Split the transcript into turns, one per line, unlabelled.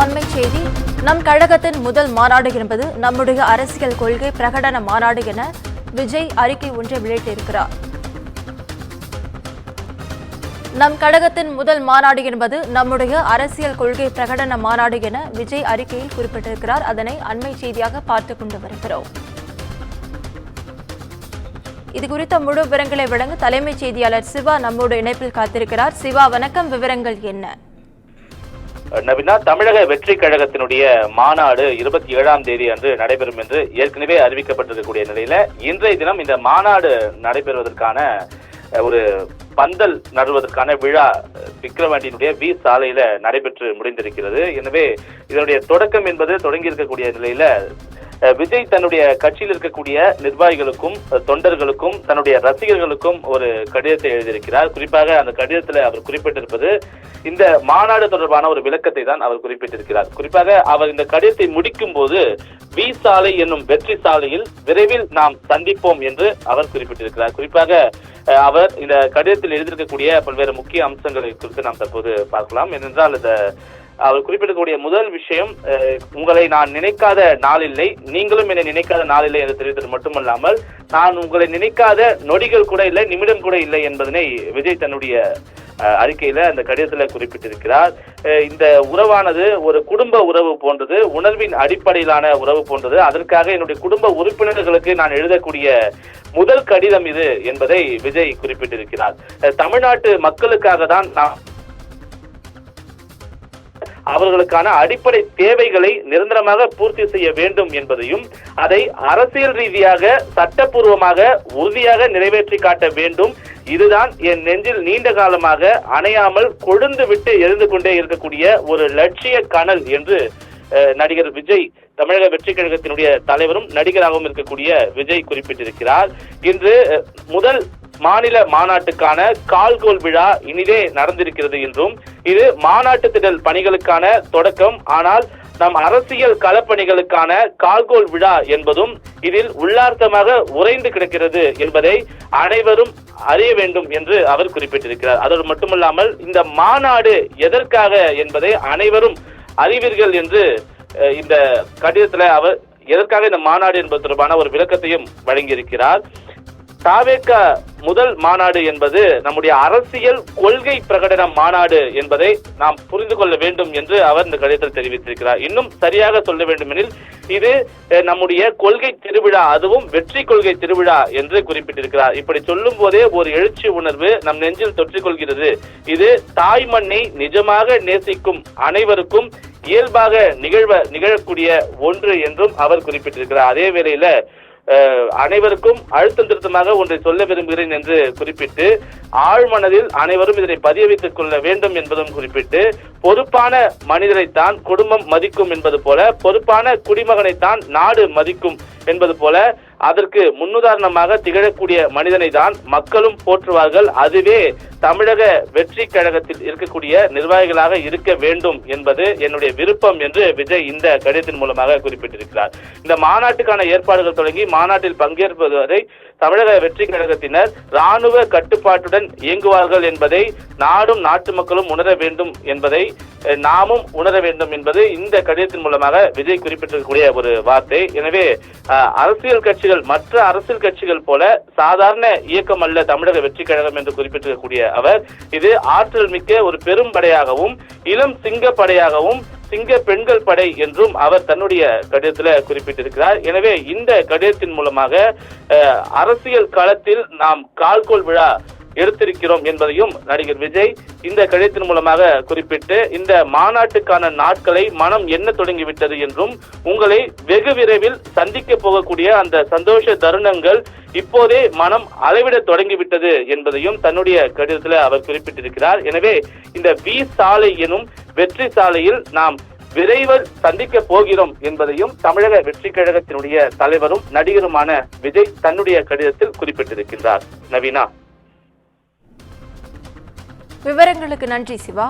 அண்மை செய்தி. நம் கழகத்தின் முதல் மாநாடு என்பது நம்முடைய அரசியல் கொள்கை பிரகடன மாநாடு என விஜய் அறிக்கை ஒன்றை வெளியிட்டிருக்கிறார். நம் கழகத்தின் முதல் மாநாடு என்பது நம்முடைய அரசியல் கொள்கை பிரகடன மாநாடு என விஜய் அறிக்கையில் குறிப்பிட்டிருக்கிறார். அதனை அண்மை செய்தியாக பார்த்துக் கொண்டு வருகிறோம். இதுகுறித்த முழு விவரங்களை வழங்க தலைமைச் செய்தியாளர் சிவா நம்மோடு இணைப்பில் காத்திருக்கிறார். சிவா, வணக்கம். விவரங்கள் என்ன?
நவீனா, தமிழக வெற்றி கழகத்தினுடைய மாநாடு 27ஆம் தேதி அன்று நடைபெறும் என்று ஏற்கனவே அறிவிக்கப்பட்டிருக்கக்கூடிய நிலையில இன்றைய தினம் இந்த மாநாடு நடைபெறுவதற்கான ஒரு பந்தல் நடுவதற்கான விழா விக்கிரவாண்டியினுடைய வி சாலையில நடைபெற்று முடிந்திருக்கிறது. எனவே இதனுடைய தொடக்கம் என்பது தொடங்கி இருக்கக்கூடிய நிலையில விஜய் தன்னுடைய கட்சியில் இருக்கக்கூடிய நிர்வாகிகளுக்கும் தொண்டர்களுக்கும் தன்னுடைய ரசிகர்களுக்கும் ஒரு கடிதத்தை எழுதியிருக்கிறார். குறிப்பாக அந்த கடிதத்தில் அவர் குறிப்பிட்டிருப்பது இந்த மாநாடு தொடர்பான ஒரு விளக்கத்தை தான் அவர் குறிப்பிட்டிருக்கிறார். குறிப்பாக அவர் இந்த கடிதத்தை முடிக்கும் போது வி சாலை என்னும் வெற்றி சாலையில் விரைவில் நாம் சந்திப்போம் என்று அவர் குறிப்பிட்டிருக்கிறார். குறிப்பாக அவர் இந்த கடிதத்தில் எழுதியிருக்கக்கூடிய பல்வேறு முக்கிய அம்சங்களை குறித்து நாம் தற்போது பார்க்கலாம். ஏனென்றால் அவர் குறிப்பிடக்கூடிய முதல் விஷயம், உங்களை நான் நினைக்காத நாளில்லை, நீங்களும் என்னை நினைக்காத நாளில்லை என்று தெரிவித்தது மட்டுமல்லாமல் நான் உங்களை நினைக்காத நொடிகள் கூட இல்லை, நிமிடம் கூட இல்லை என்பதனை விஜய் தன்னுடைய அறிக்கையில அந்த கடிதத்துல குறிப்பிட்டிருக்கிறார். இந்த உறவானது ஒரு குடும்ப உறவு போன்றது, உணர்வின் அடிப்படையிலான உறவு போன்றது. அதற்காக என்னுடைய குடும்ப உறுப்பினர்களுக்கு நான் எழுதக்கூடிய முதல் கடிதம் இது என்பதை விஜய் குறிப்பிட்டிருக்கிறார். தமிழ்நாட்டு மக்களுக்காக தான் நான் அவர்களுக்கான அடிப்படை தேவைகளை நிரந்தரமாக பூர்த்தி செய்ய வேண்டும் என்பதையும் அதை அரசியல் ரீதியாக சட்டப்பூர்வமாக உறுதியாக நிறைவேற்றி காட்ட வேண்டும். இதுதான் என் நெஞ்சில் நீண்ட காலமாக அணையாமல் கொழுந்து விட்டு எரிந்து கொண்டே இருக்கக்கூடிய ஒரு லட்சிய கனல் என்று நடிகர் விஜய், தமிழக வெற்றி கழகத்தினுடைய தலைவரும் நடிகராகவும் இருக்கக்கூடிய விஜய் குறிப்பிட்டிருக்கிறார். இன்று முதல் மாநில மாநாட்டுக்கான கால்கோல் விழா இனிதே நடந்திருக்கிறது என்றும் இது மாநாட்டு திடல் பணிகளுக்கான தொடக்கம், ஆனால் நம் அரசியல் களப்பணிகளுக்கான கால்கோல் விழா என்பதும் இதில் உள்ளார்த்தமாக உறைந்து கிடக்கிறது என்பதை அனைவரும் அறிய வேண்டும் என்று அவர் குறிப்பிட்டிருக்கிறார். அதோடு மட்டுமல்லாமல் இந்த மாநாடு எதற்காக என்பதை அனைவரும் அறிவீர்கள் என்று இந்த கடிதத்தில் அவர் எதற்காக இந்த மாநாடு என்பது தொடர்பான ஒரு விளக்கத்தையும் வழங்கியிருக்கிறார். தாவேக முதல் மாநாடு என்பது நம்முடைய அரசியல் கொள்கை பிரகடன மாநாடு என்பதை நாம் புரிந்து கொள்ள வேண்டும் என்று அவர் இந்த கடிதத்தில் தெரிவித்திருக்கிறார். இன்னும் சரியாக சொல்ல வேண்டுமெனில் இது நம்முடைய கொள்கை திருவிழா, அதுவும் வெற்றி கொள்கை திருவிழா என்று குறிப்பிட்டிருக்கிறார். இப்படி சொல்லும் போதே ஒரு எழுச்சி உணர்வு நம் நெஞ்சில் தொற்றிக்கொள்கிறது. இது தாய் மண்ணை நிஜமாக நேசிக்கும் அனைவருக்கும் இயல்பாக நிகழக்கூடிய ஒன்று என்றும் அவர் குறிப்பிட்டிருக்கிறார். அதே வேளையில அனைவருக்கும் அழுத்தம் திருத்தமாக ஒன்றை சொல்ல விரும்புகிறேன் என்று குறிப்பிட்டு ஆழ்மனதில் அனைவரும் இதனை பதிய வைத்துக் கொள்ள வேண்டும் என்பதும் குறிப்பிட்டு பொறுப்பான மனிதரைத்தான் குடும்பம் மதிக்கும் என்பது போல பொறுப்பான குடிமகனைத்தான் நாடு மதிக்கும் என்பது போல அதற்கு முன்னுதாரணமாக திகழக்கூடிய மனிதனை தான் மக்களும் போற்றுவார்கள். அதுவே தமிழக வெற்றி கழகத்தில் இருக்கக்கூடிய நிர்வாகிகளாக இருக்க வேண்டும் என்பது என்னுடைய விருப்பம் என்று விஜய் இந்த கடிதத்தின் மூலமாக குறிப்பிட்டிருக்கிறார். இந்த மாநாட்டுக்கான ஏற்பாடுகள் தொடங்கி மாநாட்டில் பங்கேற்பது வரை தமிழக வெற்றி கழகத்தினர் ராணுவ கட்டுப்பாட்டுடன் இயங்குவார்கள் என்பதை நாடும் நாட்டு மக்களும் உணர வேண்டும் என்பதை நாமும் உணர வேண்டும் என்பது இந்த கடிதத்தின் மூலமாக விஜய் குறிப்பிட்டிருக்கக்கூடிய ஒரு வார்த்தை. எனவே அரசியல் கட்சிகள், மற்ற அரசியல் கட்சிகள் போல சாதாரண இயக்கம் அல்ல தமிழக வெற்றி கழகம் என்று குறிப்பிட்டிருக்கக்கூடிய அவர் இது ஆற்றல் மிக்க ஒரு பெரும் படையாகவும் இளம் சிங்க படையாகவும் சிங்க பெண்கள் படை என்றும் அவர் தன்னுடைய கடிதத்தில் குறிப்பிட்டிருக்கிறார். எனவே இந்த கடிதத்தின் மூலமாக அரசியல் களத்தில் நாம் கால்கோல் விழா எடுத்திருக்கிறோம் என்பதையும் நடிகர் விஜய் இந்த கடிதத்தின் மூலமாக குறிப்பிட்டு இந்த மாநாட்டுக்கான நாட்களை மனம் எண்ண தொடங்கிவிட்டது என்றும் உங்களை வெகு விரைவில் சந்திக்க போகக்கூடிய அந்த சந்தோஷ தருணங்கள் இப்போதே மனம் அளவிட தொடங்கிவிட்டது என்பதையும் தன்னுடைய கடிதத்தில் அவர் குறிப்பிட்டிருக்கிறார். எனவே இந்த வி சாலை எனும் வெற்றி சாலையில் நாம் விரைவில் சந்திக்க போகிறோம் என்பதையும் தமிழக வெற்றி கழகத்தினுடைய தலைவரும் நடிகருமான விஜய் தன்னுடைய கடிதத்தில் குறிப்பிட்டிருக்கின்றார். நவீனா,
விவரங்களுக்கு நன்றி சிவா.